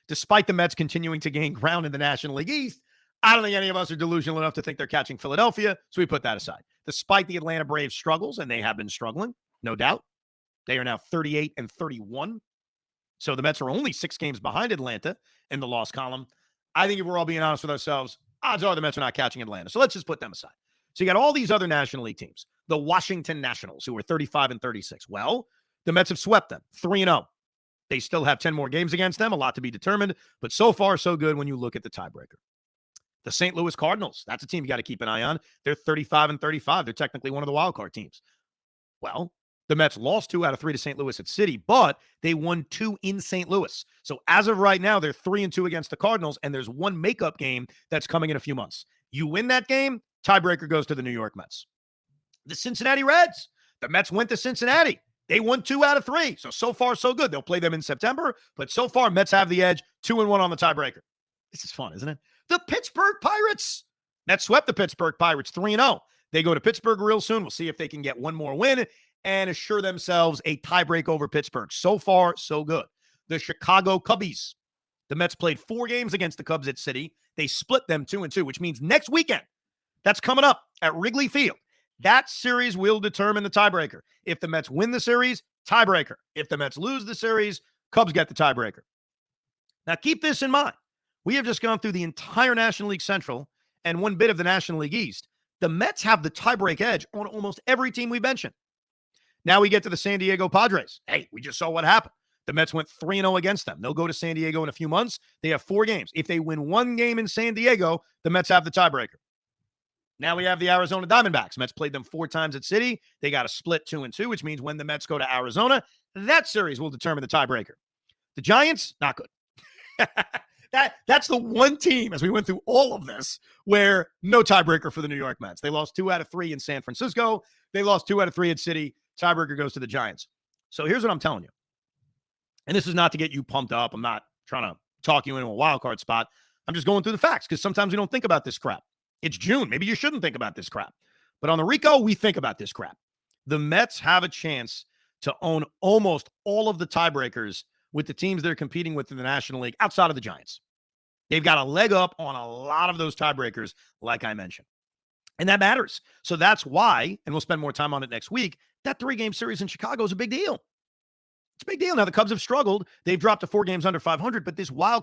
despite the Mets continuing to gain ground in the National League East, I don't think any of us are delusional enough to think they're catching Philadelphia, so we put that aside. Despite the Atlanta Braves struggles, and they have been struggling, no doubt, they are now 38-31. So the Mets are only 6 games behind Atlanta in the loss column. I think if we're all being honest with ourselves, odds are the Mets are not catching Atlanta. So let's just put them aside. So you got all these other National League teams, the Washington Nationals, who are 35-36. Well, the Mets have swept them 3-0. They still have 10 more games against them, a lot to be determined, but so far so good when you look at the tiebreaker. The St. Louis Cardinals, that's a team you got to keep an eye on. They're 35-35. They're technically one of the wild card teams. Well, the Mets lost 2 out of 3 to St. Louis at City, but they won 2 in St. Louis. So as of right now, they're 3-2 against the Cardinals, and there's one makeup game that's coming in a few months. You win that game, tiebreaker goes to the New York Mets. The Cincinnati Reds, the Mets went to Cincinnati. They won 2 out of 3. So far, so good. They'll play them in September, but so far, Mets have the edge, 2-1 on the tiebreaker. This is fun, isn't it? The Pittsburgh Pirates. Mets swept the Pittsburgh Pirates 3-0. They go to Pittsburgh real soon. We'll see if they can get one more win and assure themselves a tiebreak over Pittsburgh. So far, so good. The Chicago Cubbies. The Mets played 4 games against the Cubs at City. They split them 2-2, which means next weekend, that's coming up at Wrigley Field. That series will determine the tiebreaker. If the Mets win the series, tiebreaker. If the Mets lose the series, Cubs get the tiebreaker. Now, keep this in mind. We have just gone through the entire National League Central and one bit of the National League East. The Mets have the tiebreak edge on almost every team we mentioned. Now we get to the San Diego Padres. Hey, we just saw what happened. The Mets went 3-0 against them. They'll go to San Diego in a few months. They have 4 games. If they win 1 game in San Diego, the Mets have the tiebreaker. Now we have the Arizona Diamondbacks. Mets played them 4 times at City. They got a split 2-2, which means when the Mets go to Arizona, that series will determine the tiebreaker. The Giants, not good. That's the one team, as we went through all of this, where no tiebreaker for the New York Mets. They lost 2 out of 3 in San Francisco. They lost 2 out of 3 at City. Tiebreaker goes to the Giants. So here's what I'm telling you. And this is not to get you pumped up. I'm not trying to talk you into a wild card spot. I'm just going through the facts because sometimes we don't think about this crap. It's June. Maybe you shouldn't think about this crap. But on the Rico, we think about this crap. The Mets have a chance to own almost all of the tiebreakers with the teams they're competing with in the National League outside of the Giants. They've got a leg up on a lot of those tiebreakers, like I mentioned. And that matters. So that's why, and we'll spend more time on it next week, that 3-game series in Chicago is a big deal. It's a big deal. Now, the Cubs have struggled. They've dropped to 4 games under 500, but this wild card